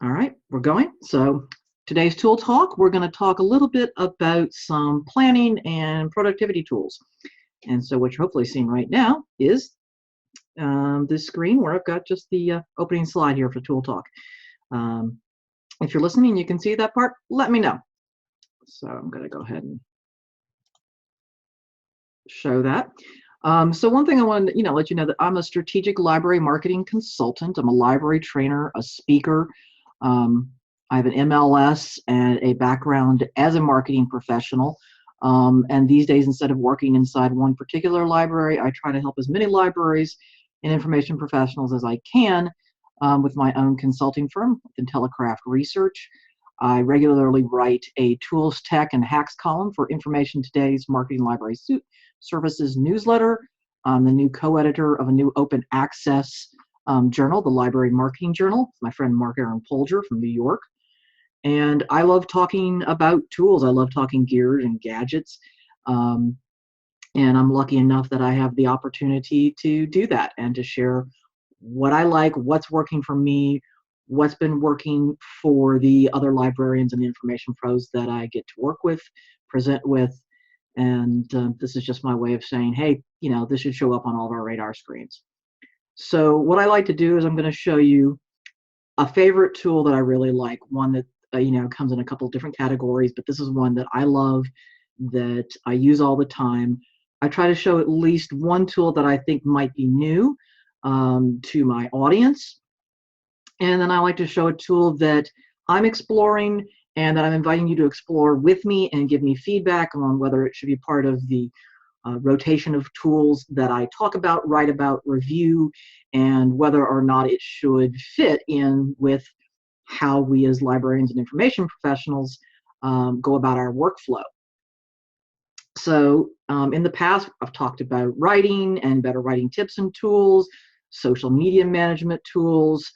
All right, we're going. So today's tool talk, we're going to talk a little bit about some planning and productivity tools. And so what you're hopefully seeing right now is this screen where I've got just the opening slide here for tool talk. If you're listening, you can see that part, let me know. So I'm going to go ahead and show that. So one thing I wanted to let you know that I'm a strategic library marketing consultant. I'm a library trainer, a speaker. I have an MLS and a background as a marketing professional. And these days, instead of working inside one particular library, I try to help as many libraries and information professionals as I can with my own consulting firm, IntelliCraft Research. I regularly write a tools, tech, and hacks column for Information Today's Marketing Library Services newsletter. I'm the new co-editor of a new open access journal, the Library Marketing Journal, my friend Mark Aaron Polger from New York. And I love talking about tools. I love talking gears and gadgets. And I'm lucky enough that I have the opportunity to do that and to share what I like, what's working for me, what's been working for the other librarians and the information pros that I get to work with, present with. And this is just my way of saying, hey, this should show up on all of our radar screens. So what I like to do is I'm going to show you a favorite tool that I really like, one that comes in a couple of different categories, but this is one that I love, that I use all the time. I try to show at least one tool that I think might be new to my audience. And then I like to show a tool that I'm exploring and that I'm inviting you to explore with me and give me feedback on whether it should be part of the rotation of tools that I talk about, write about, review, and whether or not it should fit in with how we as librarians and information professionals go about our workflow. So in the past, I've talked about writing and better writing tips and tools, social media management tools,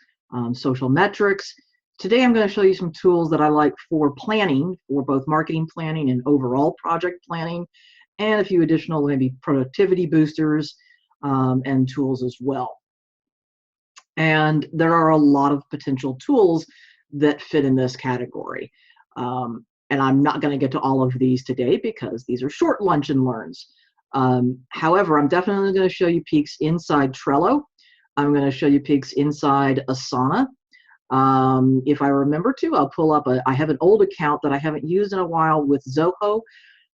social metrics. Today, I'm going to show you some tools that I like for planning, for both marketing planning and overall project planning, and a few additional maybe productivity boosters and tools as well. And there are a lot of potential tools that fit in this category. And I'm not going to get to all of these today because these are short lunch and learns. However, I'm definitely going to show you peeks inside Trello. I'm going to show you peeks inside Asana. If I remember to, I'll pull up I have an old account that I haven't used in a while with Zoho.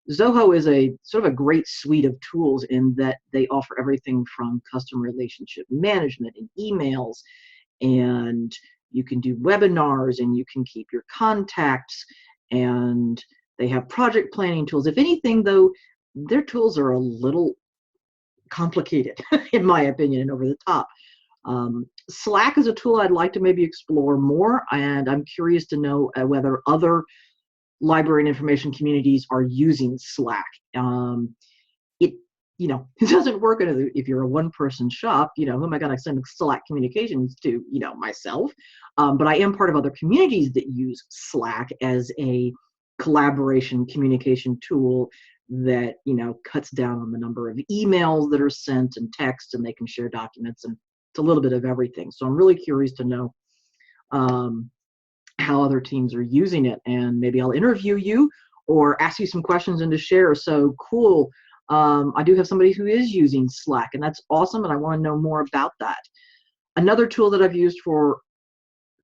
Zoho is a sort of a great suite of tools in that they offer everything from customer relationship management and emails, and you can do webinars, and you can keep your contacts, and they have project planning tools. If anything, though, their tools are a little complicated, in my opinion, and over the top. Slack is a tool I'd like to maybe explore more, and I'm curious to know whether other library and information communities are using Slack. It doesn't work if you're a one-person shop. Who am I going to send Slack communications to? Myself. But I am part of other communities that use Slack as a collaboration communication tool that cuts down on the number of emails that are sent and text, and they can share documents, and it's a little bit of everything. So I'm really curious to know how other teams are using it, and maybe I'll interview you or ask you some questions and to share. So cool. I do have somebody who is using Slack, and that's awesome, and I want to know more about that. Another tool that I've used for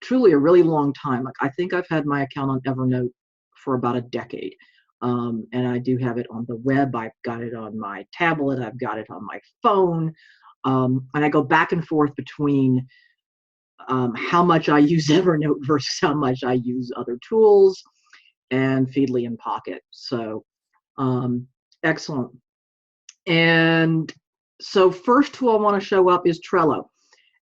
truly a really long time, I think I've had my account on Evernote for about a decade, and I do have it on the web. I've got it on my tablet. I've got it on my phone, and I go back and forth between how much I use Evernote versus how much I use other tools and Feedly and Pocket. So excellent. And so first tool I want to show up is Trello.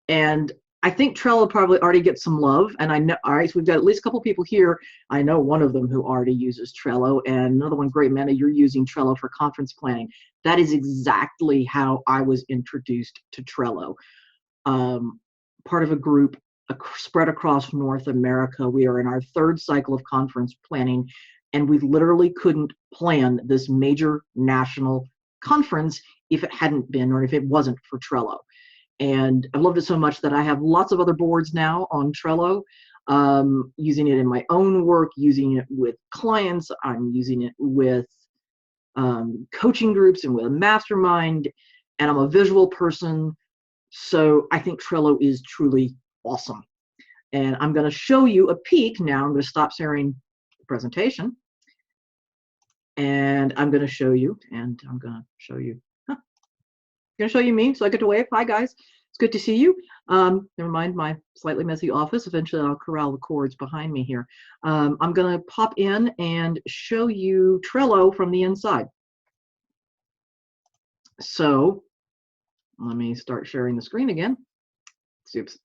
And I think Trello probably already gets some love. And I know, all right, so we've got at least a couple people here. I know one of them who already uses Trello, and another one, great, Amanda, you're using Trello for conference planning. That is exactly how I was introduced to Trello. Part of a group spread across North America. We are in our third cycle of conference planning, and we literally couldn't plan this major national conference if it hadn't been, or if it wasn't for Trello. And I loved it so much that I have lots of other boards now on Trello. using it in my own work, using it with clients. I'm using it with coaching groups and with a mastermind, and I'm a visual person. So I think Trello is truly awesome. And I'm going to show you a peek now. I'm going to stop sharing the presentation. And I'm going to show you, and I'm going to show you, I'm going to show you me, so I get to wave. Hi, guys. It's good to see you. Never mind my slightly messy office. Eventually, I'll corral the cords behind me here. I'm going to pop in and show you Trello from the inside. So let me start sharing the screen again. Oops.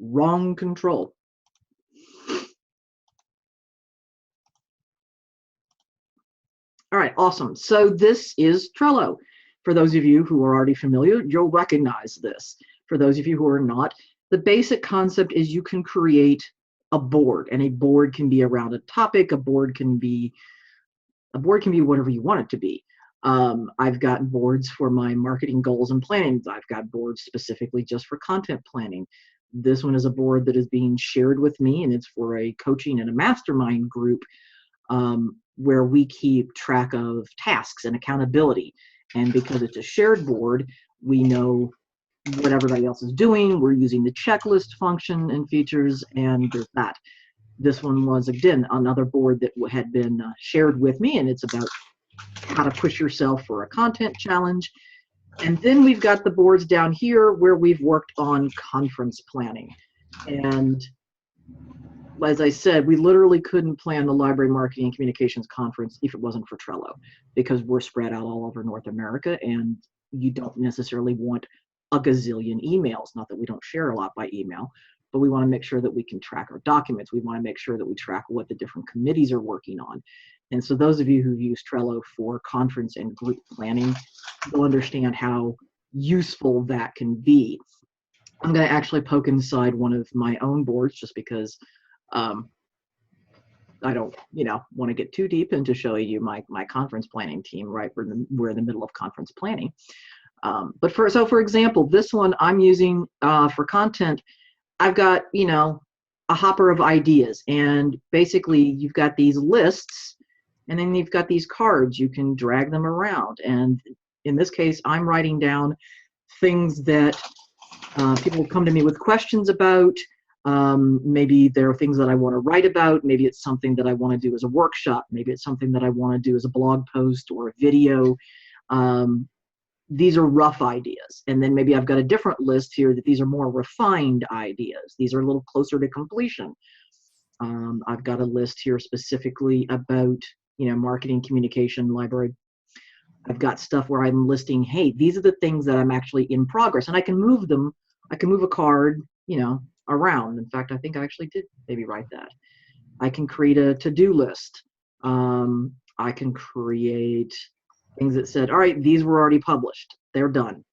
Wrong control. All right, awesome. So this is Trello. For those of you who are already familiar, you'll recognize this. For those of you who are not, the basic concept is you can create a board, and a board can be around a topic. A board can be whatever you want it to be. I've got boards for my marketing goals and planning. I've got boards specifically just for content planning. This one is a board that is being shared with me, and it's for a coaching and a mastermind group where we keep track of tasks and accountability. And because it's a shared board, we know what everybody else is doing. We're using the checklist function and features, and there's that. This one was, again, another board that had been shared with me, and it's about how to push yourself for a content challenge. And then we've got the boards down here where we've worked on conference planning. And as I said, we literally couldn't plan the Library Marketing and Communications Conference if it wasn't for Trello, because we're spread out all over North America, and you don't necessarily want a gazillion emails. Not that we don't share a lot by email, but we want to make sure that we can track our documents. We want to make sure that we track what the different committees are working on. And so those of you who've used Trello for conference and group planning will understand how useful that can be. I'm going to actually poke inside one of my own boards just because I don't, want to get too deep into showing you my conference planning team, right? We're in the middle of conference planning. But for example, this one I'm using for content. I've got, a hopper of ideas, and basically you've got these lists, and then you've got these cards. You can drag them around. And in this case, I'm writing down things that people come to me with questions about. Maybe there are things that I want to write about. Maybe it's something that I want to do as a workshop. Maybe it's something that I want to do as a blog post or a video. These are rough ideas. And then maybe I've got a different list here that these are more refined ideas. These are a little closer to completion. I've got a list here specifically about, marketing, communication, library. I've got stuff where I'm listing, hey, these are the things that I'm actually in progress, and I can move them. I can move a card, around. In fact, I think I actually did maybe write that. I can create a to-do list. I can create things that said, all right, these were already published. They're done.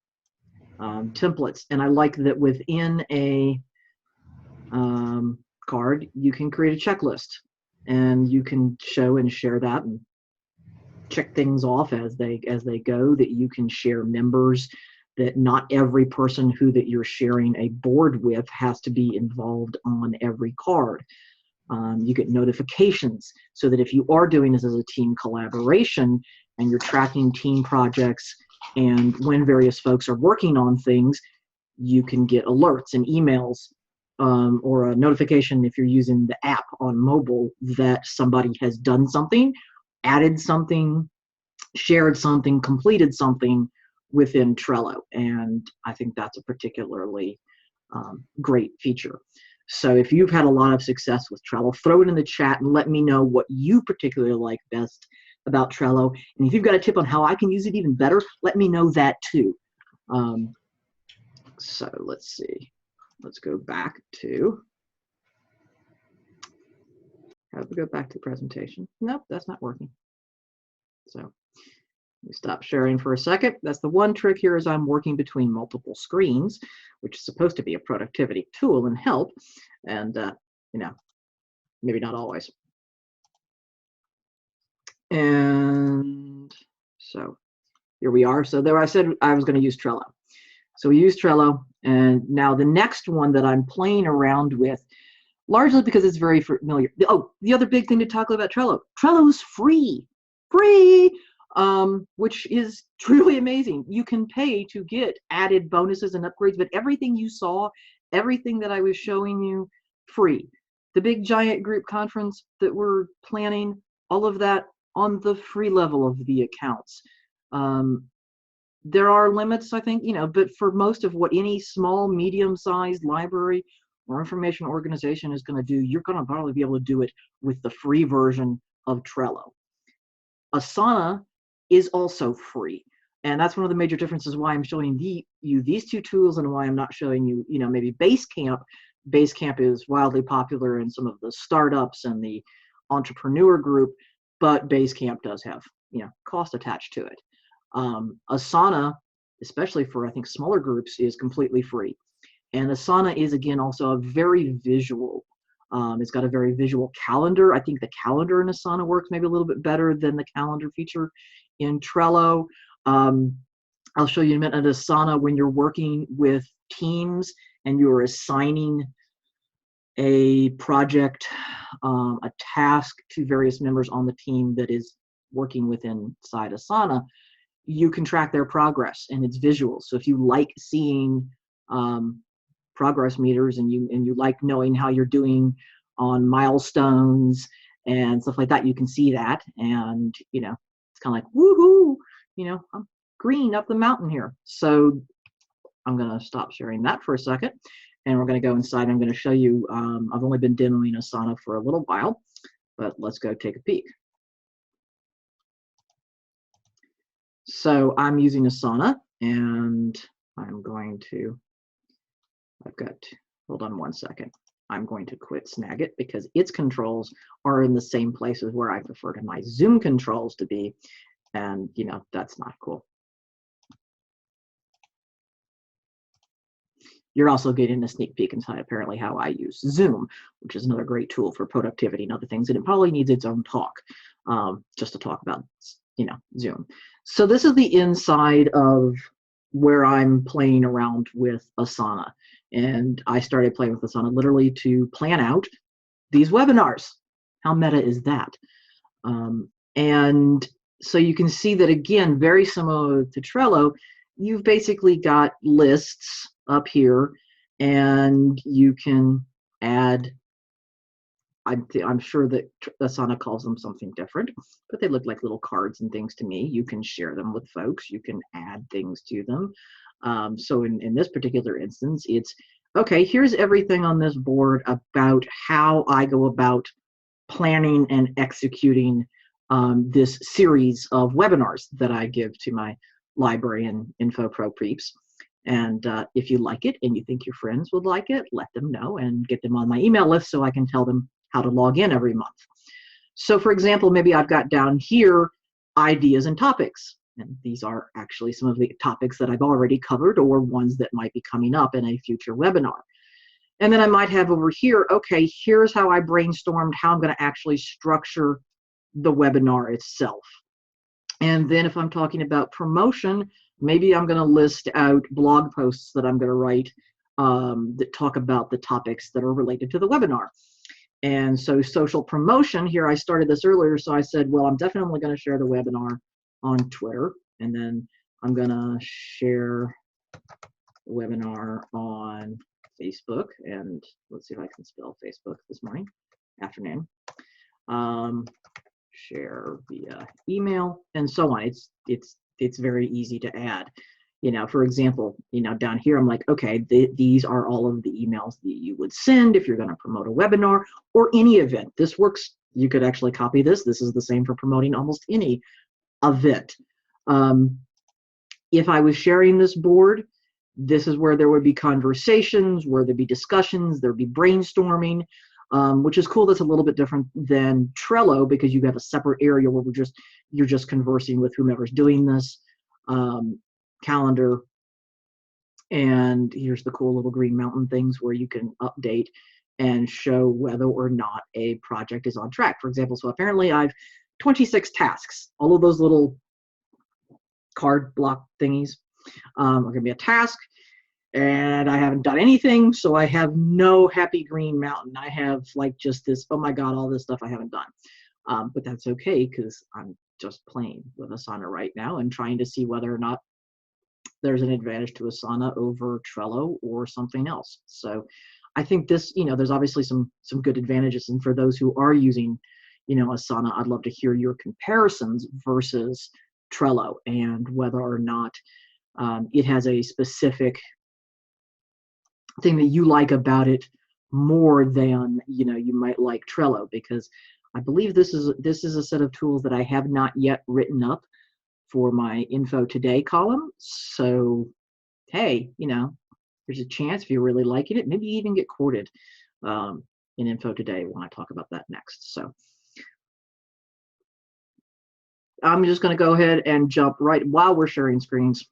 Templates. And I like that within a card, you can create a checklist, and you can show and share that and check things off as they go, that you can share members, that not every person that you're sharing a board with has to be involved on every card. You get notifications so that if you are doing this as a team collaboration and you're tracking team projects and when various folks are working on things, you can get alerts and emails or a notification if you're using the app on mobile that somebody has done something, added something, shared something, completed something within Trello. And I think that's a particularly great feature. So if you've had a lot of success with Trello, throw it in the chat and let me know what you particularly like best about Trello. And if you've got a tip on how I can use it even better, let me know that too. So let's see. Let's go back to, how do we go back to the presentation? Nope, that's not working. So we stop sharing for a second. That's the one trick here, is I'm working between multiple screens, which is supposed to be a productivity tool and help. And, maybe not always. And so here we are. So there I said I was going to use Trello. So we use Trello. And now the next one that I'm playing around with, largely because it's very familiar. Oh, the other big thing to talk about Trello. Trello's free, free, which is truly amazing. You can pay to get added bonuses and upgrades, but everything you saw, everything that I was showing you, free. The big giant group conference that we're planning, all of that on the free level of the accounts. There are limits, I think, but for most of what any small, medium-sized library or information organization is going to do, you're going to probably be able to do it with the free version of Trello. Asana is also free. And that's one of the major differences why I'm showing you these two tools and why I'm not showing you, maybe Basecamp. Basecamp is wildly popular in some of the startups and the entrepreneur group, but Basecamp does have, cost attached to it. Asana, especially for, I think, smaller groups, is completely free. And Asana is, again, also a very visual. It's got a very visual calendar. I think the calendar in Asana works maybe a little bit better than the calendar feature in Trello. I'll show you in a minute. Asana, when you're working with teams and you're assigning a project, a task to various members on the team that is working within inside Asana, you can track their progress, and it's visual. So if you like seeing progress meters and you like knowing how you're doing on milestones and stuff like that, you can see that, and it's kind of like, woohoo, I'm green up the mountain here. So I'm going to stop sharing that for a second, and we're going to go inside. I'm going to show you, I've only been demoing Asana for a little while, but let's go take a peek. So I'm using Asana, and hold on one second. I'm going to quit Snagit because its controls are in the same places where I prefer to my Zoom controls to be, and that's not cool. You're also getting a sneak peek inside apparently how I use Zoom, which is another great tool for productivity and other things, and it probably needs its own talk, just to talk about Zoom. So this is the inside of where I'm playing around with Asana. And I started playing with Asana literally to plan out these webinars. How meta is that? And so you can see that, again, very similar to Trello, you've basically got lists up here, and you can add, I'm sure that Asana calls them something different, but they look like little cards and things to me. You can share them with folks. You can add things to them. So in this particular instance, it's, okay, here's everything on this board about how I go about planning and executing this series of webinars that I give to my library and InfoPro peeps. And if you like it and you think your friends would like it, let them know and get them on my email list so I can tell them how to log in every month. So for example, maybe I've got down here ideas and topics. And these are actually some of the topics that I've already covered or ones that might be coming up in a future webinar. And then I might have over here, okay, here's how I brainstormed how I'm going to actually structure the webinar itself. And then if I'm talking about promotion, maybe I'm going to list out blog posts that I'm going to write that talk about the topics that are related to the webinar. And so social promotion, here I started this earlier, so I said, well, I'm definitely going to share the webinar on Twitter, and then I'm going to share the webinar on Facebook, and let's see if I can spell Facebook this morning, afternoon. Share via email, and so on. It's very easy to add. For example, down here, I'm like, okay, these are all of the emails that you would send if you're going to promote a webinar or any event. This works. You could actually copy this. This is the same for promoting almost any event. If I was sharing this board, this is where there would be conversations, where there'd be discussions, there'd be brainstorming, which is cool. That's a little bit different than Trello because you have a separate area where you're just conversing with whomever's doing this. Calendar, and here's the cool little green mountain things where you can update and show whether or not a project is on track. For example, so apparently I've 26 tasks. All of those little card block thingies are going to be a task, and I haven't done anything, so I have no happy green mountain. I have like just this, oh my God, all this stuff I haven't done. But that's okay because I'm just playing with Asana right now and trying to see whether or not there's an advantage to Asana over Trello or something else. So I think this, there's obviously some good advantages. And for those who are using, Asana, I'd love to hear your comparisons versus Trello and whether or not it has a specific thing that you like about it more than you might like Trello, because I believe this is a set of tools that I have not yet written up for my info today column. So hey, there's a chance if you're really liking it, maybe you even get quoted in info today when I talk about that next. So I'm just going to go ahead and jump right while we're sharing screens.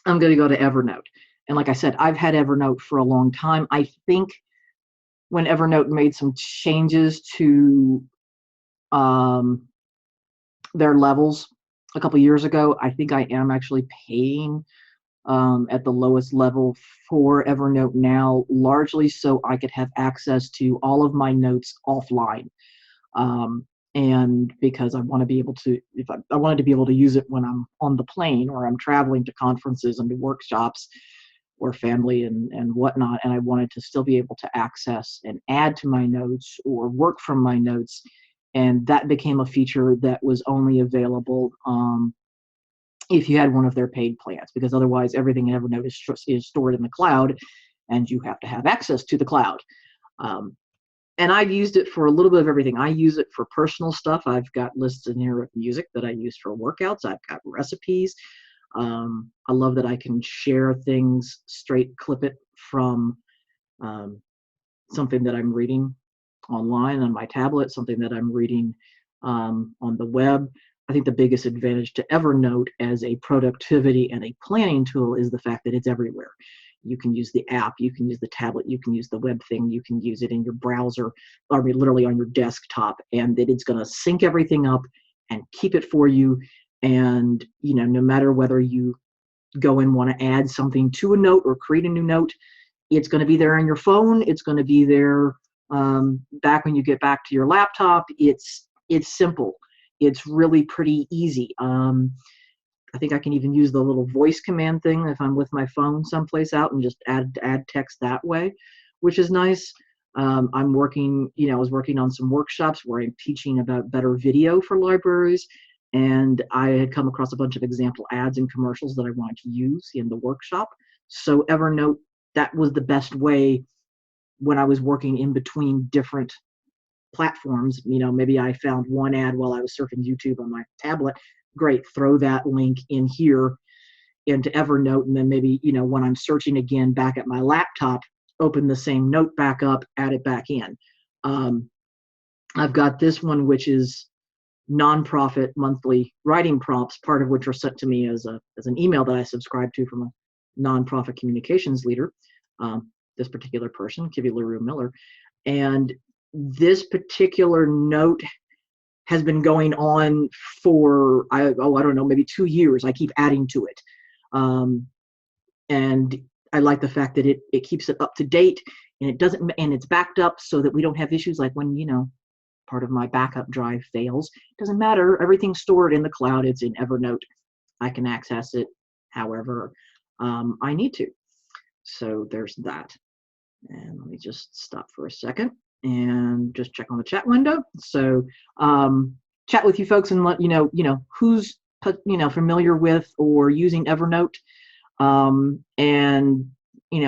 I'm going to go to Evernote. And like I said, I've had Evernote for a long time. I think when Evernote made some changes to their levels a couple years ago, I think I am actually paying at the lowest level for Evernote now, largely so I could have access to all of my notes offline. And because I want to be able to, if I wanted to be able to use it when I'm on the plane or I'm traveling to conferences and to workshops or family and whatnot, and I wanted to still be able to access and add to my notes or work from my notes. And that became a feature that was only available if you had one of their paid plans, because otherwise everything in Evernote is stored in the cloud and you have to have access to the cloud. And I've used it for a little bit of everything. I use it for personal stuff. I've got lists in here of music that I use for workouts. I've got recipes. I love that I can share things, straight clip it from something that I'm reading online on my tablet, something that I'm reading on the web. I think the biggest advantage to Evernote as a productivity and a planning tool is the fact that it's everywhere. You can use the app, you can use the tablet, you can use the web thing, you can use it in your browser, or literally on your desktop, and that it's going to sync everything up and keep it for you. And no matter whether you go and want to add something to a note or create a new note, it's going to be there on your phone. It's going to be there back when you get back to your laptop. It's simple. It's really pretty easy. I think I can even use the little voice command thing if I'm with my phone someplace out and just add text that way, which is nice. I'm working, I was working on some workshops where I'm teaching about better video for libraries, and I had come across a bunch of example ads and commercials that I wanted to use in the workshop. So Evernote, that was the best way when I was working in between different platforms. Maybe I found one ad while I was surfing YouTube on my tablet. Great, throw that link in here into Evernote, and then maybe when I'm searching again back at my laptop, open the same note back up, add it back in. I've got this one, which is nonprofit monthly writing prompts, part of which are sent to me as an email that I subscribe to from a nonprofit communications leader. This particular person, Kivy LaRue Miller, and this particular note has been going on for, I don't know, maybe 2 years. I keep adding to it. And I like the fact that it keeps it up to date, and it's backed up so that we don't have issues like when, part of my backup drive fails. It doesn't matter. Everything's stored in the cloud. It's in Evernote. I can access it however I need to. So there's that. And let me just stop for a second and just check on the chat window. So chat with you folks and let you know who's familiar with or using Evernote. And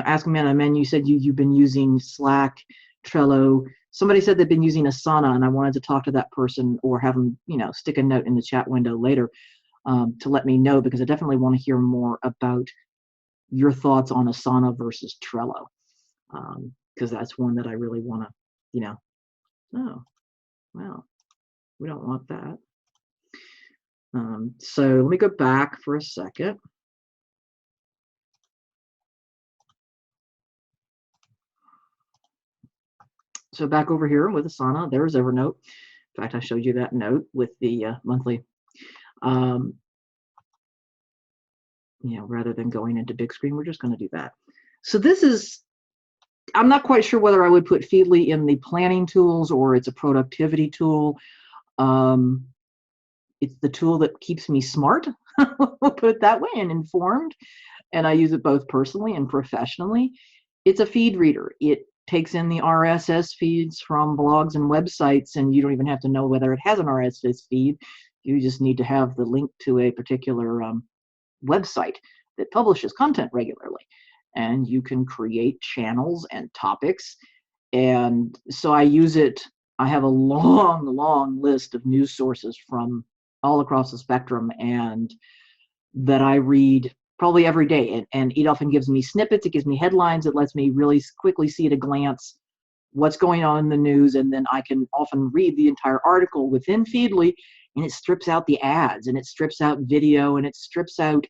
ask me on a menu. You said you've been using Slack, Trello. Somebody said they've been using Asana, and I wanted to talk to that person or have them stick a note in the chat window later to let me know, because I definitely want to hear more about your thoughts on Asana versus Trello. Because that's one that I really want to, oh, well, we don't want that. So let me go back for a second. So back over here with Asana, there's Evernote. In fact, I showed you that note with the monthly, rather than going into big screen, we're just going to do that. So this is, I'm not quite sure whether I would put Feedly in the planning tools or it's a productivity tool. Um, it's the tool that keeps me smart, we'll put it that way, and informed. And I use it both personally and professionally. It's a feed reader. It takes in the RSS feeds from blogs and websites, and you don't even have to know whether it has an RSS feed. You just need to have the link to a particular website that publishes content regularly. And you can create channels and topics. And so I use it. I have a long, long list of news sources from all across the spectrum, and that I read probably every day. And it often gives me snippets. It gives me headlines. It lets me really quickly see at a glance what's going on in the news. And then I can often read the entire article within Feedly, and it strips out the ads, and it strips out video, and it strips out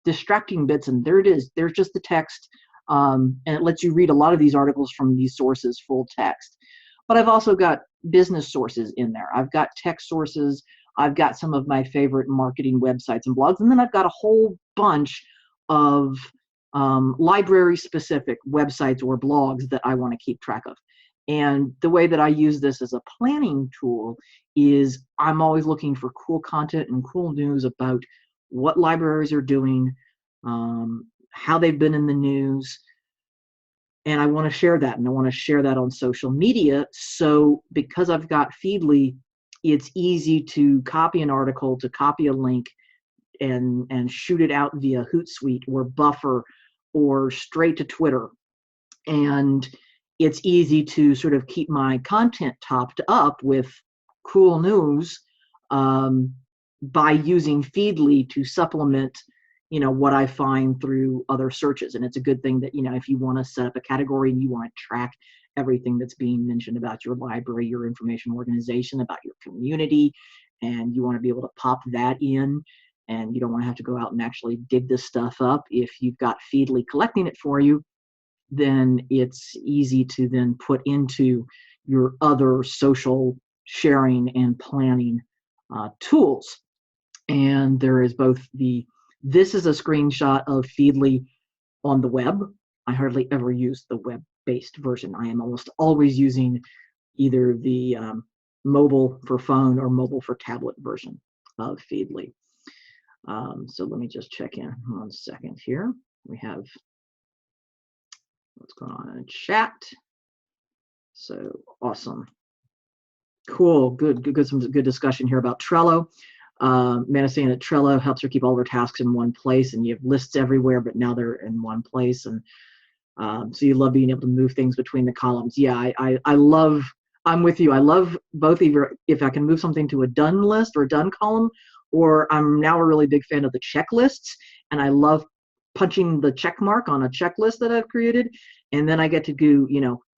distracting bits. And there it is. There's just the text. And it lets you read a lot of these articles from these sources full text. But I've also got business sources in there. I've got tech sources. I've got some of my favorite marketing websites and blogs. And then I've got a whole bunch of library-specific websites or blogs that I want to keep track of. And the way that I use this as a planning tool is I'm always looking for cool content and cool news about what libraries are doing, how they've been in the news, and I want to share that, and I want to share that on social media. So because I've got Feedly, it's easy to copy an article, to copy a link, and shoot it out via Hootsuite or Buffer or straight to Twitter. And it's easy to sort of keep my content topped up with cool news by using Feedly to supplement what I find through other searches. And it's a good thing that, if you want to set up a category and you want to track everything that's being mentioned about your library, your information organization, about your community, and you want to be able to pop that in, and you don't want to have to go out and actually dig this stuff up. If you've got Feedly collecting it for you, then it's easy to then put into your other social sharing and planning tools. And there is both this is a screenshot of Feedly on the web. I hardly ever use the web-based version. I am almost always using either the mobile for phone or mobile for tablet version of Feedly. So let me just check in 1 second here. We have what's going on in chat. So awesome. Cool, good, some good discussion here about Trello. Amanda saying that Trello helps her keep all of her tasks in one place, and you have lists everywhere, but now they're in one place. And so you love being able to move things between the columns. Yeah, I love, I'm with you. I love both, either if I can move something to a done list or a done column, or I'm now a really big fan of the checklists, and I love punching the check mark on a checklist that I've created, and then I get to do,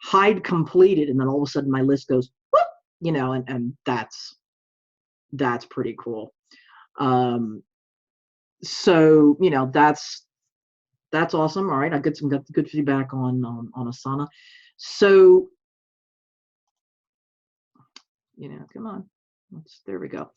hide completed, and then all of a sudden my list goes whoop, and that's pretty cool. So that's awesome. All right, I got some good feedback on Asana. So come on, there we go.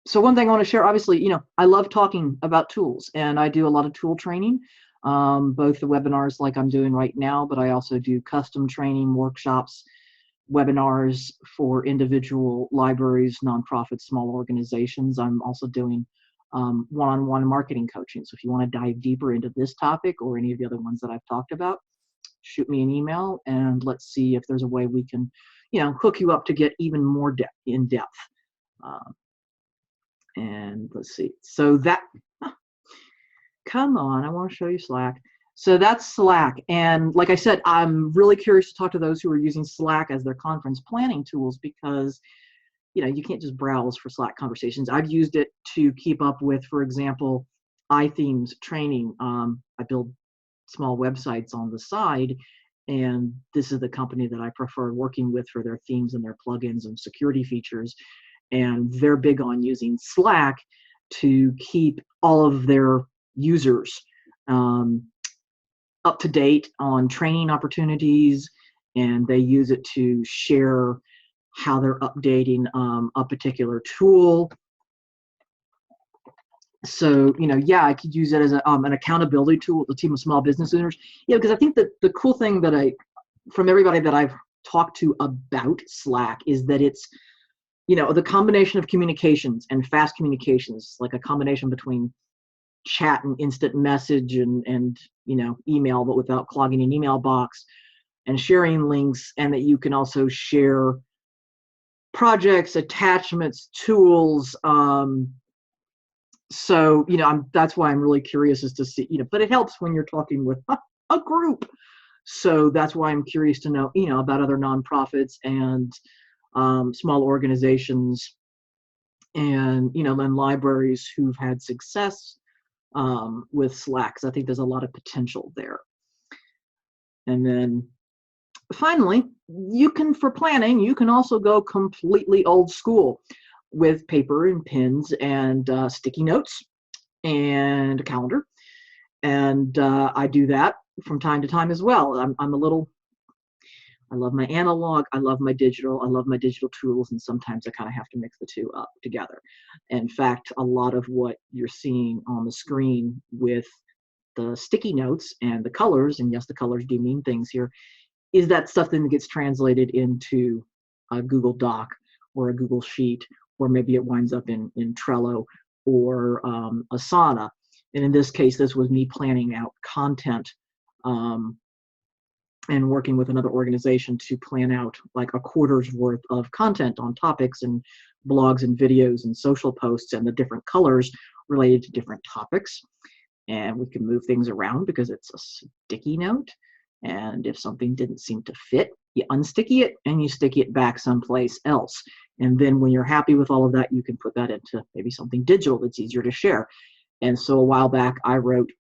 So one thing I want to share, obviously, I love talking about tools, and I do a lot of tool training, both the webinars like I'm doing right now, but I also do custom training workshops, webinars for individual libraries, nonprofits, small organizations. I'm also doing one-on-one marketing coaching. So if you want to dive deeper into this topic or any of the other ones that I've talked about, shoot me an email, and let's see if there's a way we can, hook you up to get even more in depth. And let's see. So come on, I want to show you Slack. So that's Slack. And like I said, I'm really curious to talk to those who are using Slack as their conference planning tools, because, you can't just browse for Slack conversations. I've used it to keep up with, for example, iThemes training. I build small websites on the side, and this is the company that I prefer working with for their themes and their plugins and security features. And they're big on using Slack to keep all of their users up to date on training opportunities, and they use it to share how they're updating a particular tool. So, yeah, I could use it as an accountability tool with a team of small business owners. Yeah, because I think that the cool thing from everybody that I've talked to about Slack is that it's, the combination of communications and fast communications, like a combination between chat and instant message and email, but without clogging an email box, and sharing links, and that you can also share projects, attachments, tools. So, that's why I'm really curious as to see, but it helps when you're talking with a group. So that's why I'm curious to know, about other nonprofits and small organizations and, and libraries who've had success with Slack. 'Cause I think there's a lot of potential there. And then finally, for planning, you can also go completely old school with paper and pens and sticky notes and a calendar. And I do that from time to time as well. I love my analog, I love my digital tools, and sometimes I kind of have to mix the two up together. In fact, a lot of what you're seeing on the screen with the sticky notes and the colors, and yes, the colors do mean things here, is that stuff that gets translated into a Google Doc or a Google Sheet, or maybe it winds up in Trello or Asana. And in this case, this was me planning out content and working with another organization to plan out like a quarter's worth of content on topics and blogs and videos and social posts and the different colors related to different topics. And we can move things around because it's a sticky note. And if something didn't seem to fit, you unsticky it and you sticky it back someplace else. And then when you're happy with all of that, you can put that into maybe something digital that's easier to share. And so a while back, I wrote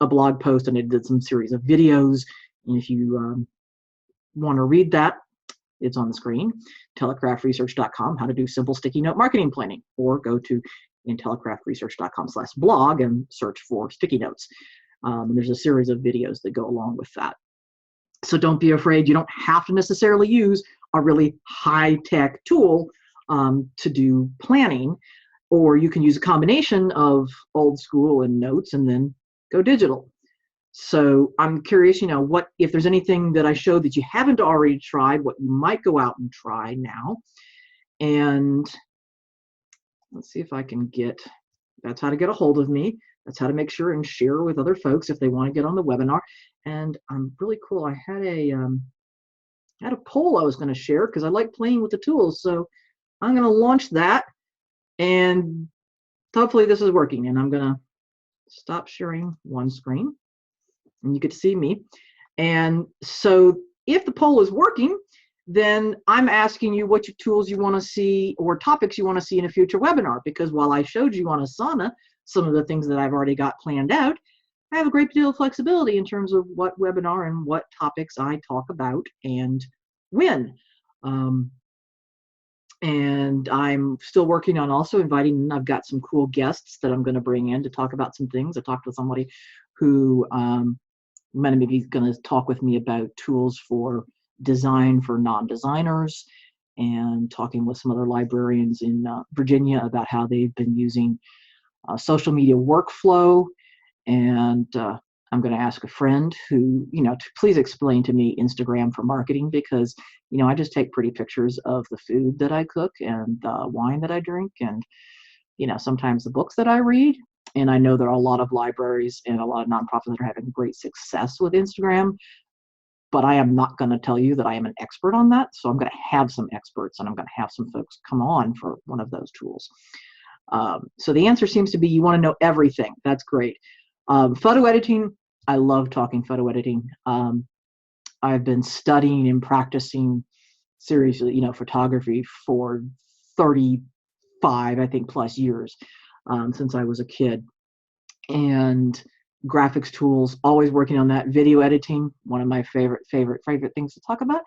a blog post and I did some series of videos. And if you want to read that, it's on the screen, telegraphresearch.com, how to do simple sticky note marketing planning, or go to telegraphresearch.com/blog and search for sticky notes. And there's a series of videos that go along with that. So don't be afraid. You don't have to necessarily use a really high-tech tool to do planning, or you can use a combination of old school and notes and then go digital. So I'm curious, what if there's anything that I showed that you haven't already tried, what you might go out and try now. And let's see if I can that's how to get a hold of me. That's how to make sure and share with other folks if they want to get on the webinar. And I'm really cool. I had a poll I was going to share because I like playing with the tools. So I'm going to launch that, and hopefully this is working. And I'm going to stop sharing one screen, and you get to see me. And so if the poll is working, then I'm asking you what tools you want to see or topics you want to see in a future webinar, because while I showed you on Asana some of the things that I've already got planned out, I have a great deal of flexibility in terms of what webinar and what topics I talk about and when. And I'm still working on also inviting, I've got some cool guests that I'm going to bring in to talk about some things. I talked with somebody who maybe he's going to talk with me about tools for design for non-designers, and talking with some other librarians in Virginia about how they've been using social media workflow. And I'm going to ask a friend who, to please explain to me Instagram for marketing, because, I just take pretty pictures of the food that I cook and the wine that I drink and, sometimes the books that I read. And I know there are a lot of libraries and a lot of nonprofits that are having great success with Instagram, but I am not going to tell you that I am an expert on that. So I'm going to have some experts, and I'm going to have some folks come on for one of those tools. So the answer seems to be you want to know everything. That's great. Photo editing, I love talking photo editing. I've been studying and practicing seriously, photography for 35, I think, plus years since I was a kid. And graphics tools, always working on that. Video editing, one of my favorite things to talk about.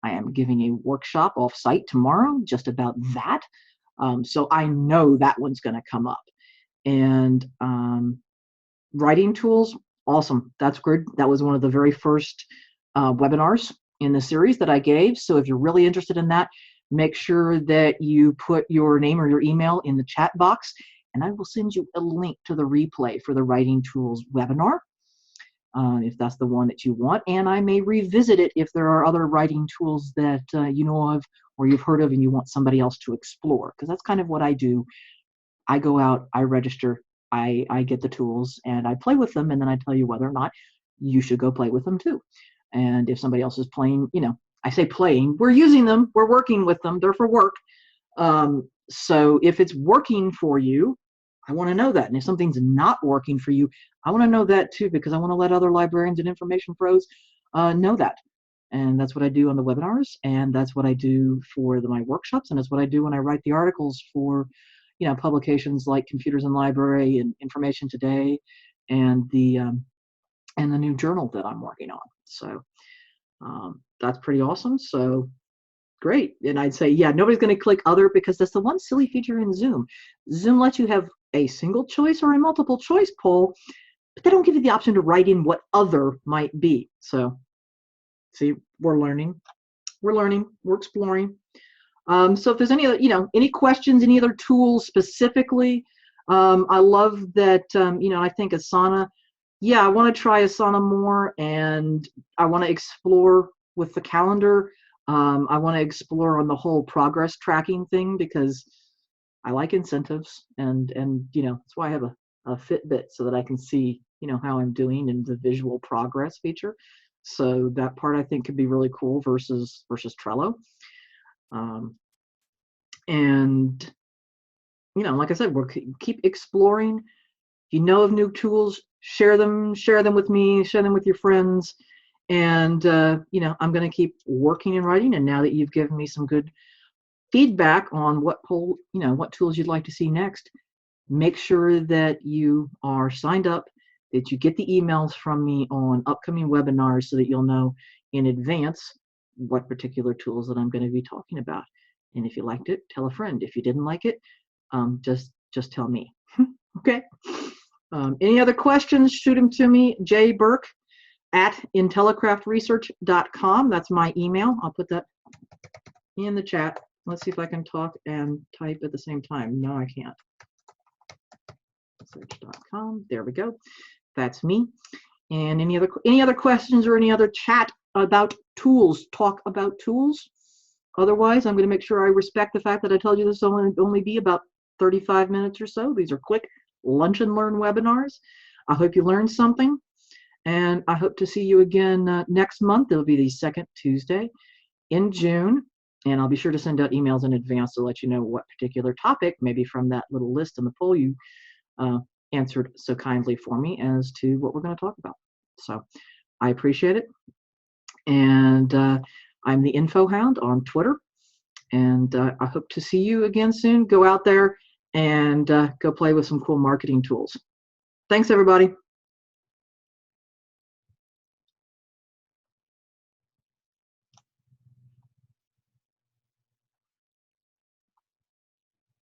I am giving a workshop off-site tomorrow just about that. So I know that one's going to come up. And writing tools, awesome. That's good. That was one of the very first webinars in the series that I gave. So if you're really interested in that, make sure that you put your name or your email in the chat box, and I will send you a link to the replay for the Writing Tools webinar, if that's the one that you want, and I may revisit it if there are other writing tools that you know of or you've heard of and you want somebody else to explore, because that's kind of what I do. I go out, I register, I get the tools, and I play with them, and then I tell you whether or not you should go play with them too. And if somebody else is playing, you know, I say playing, we're using them, we're working with them, they're for work. So if it's working for you, I want to know that. And if something's not working for you, I want to know that too, because I want to let other librarians and information pros know that. And that's what I do on the webinars, and that's what I do for my workshops, and that's what I do when I write the articles for, you know, publications like Computers in Library and Information Today, and the new journal that I'm working on. So that's pretty awesome. So great. And I'd say, yeah, nobody's going to click other, because that's the one silly feature in Zoom. Zoom lets you have a single choice or a multiple choice poll, but they don't give you the option to write in what other might be. So see, we're learning, we're exploring. So if there's any other, you know, any questions, any other tools specifically, I love that, you know, I think Asana, yeah, I want to try Asana more, and I want to explore with the calendar. I want to explore on the whole progress tracking thing, because I like incentives, and you know, that's why I have a Fitbit, so that I can see, you know, how I'm doing in the visual progress feature. So that part I think could be really cool versus Trello. And you know, like I said, we'll keep exploring. If you know of new tools, share them with me, share them with your friends. And you know, I'm going to keep working and writing. And now that you've given me some good feedback on what tools you'd like to see next, make sure that you are signed up, that you get the emails from me on upcoming webinars, so that you'll know in advance what particular tools that I'm going to be talking about. And if you liked it, tell a friend. If you didn't like it, just tell me. Okay. Any other questions? Shoot them to me, jburke@intellicraftresearch.com. That's my email. I'll put that in the chat. Let's see if I can talk and type at the same time. No, I can't. Research.com. There we go. That's me. And any other questions or any other chat about tools? Talk about tools. Otherwise, I'm going to make sure I respect the fact that I told you this will only be about 35 minutes or so. These are quick lunch and learn webinars. I hope you learned something, and I hope to see you again next month. It'll be the second Tuesday in June, and I'll be sure to send out emails in advance to let you know what particular topic, maybe from that little list in the poll you answered so kindly for me, as to what we're going to talk about. So I appreciate it, and I'm the Info Hound on Twitter, and I hope to see you again soon. Go out there and go play with some cool marketing tools. Thanks, everybody.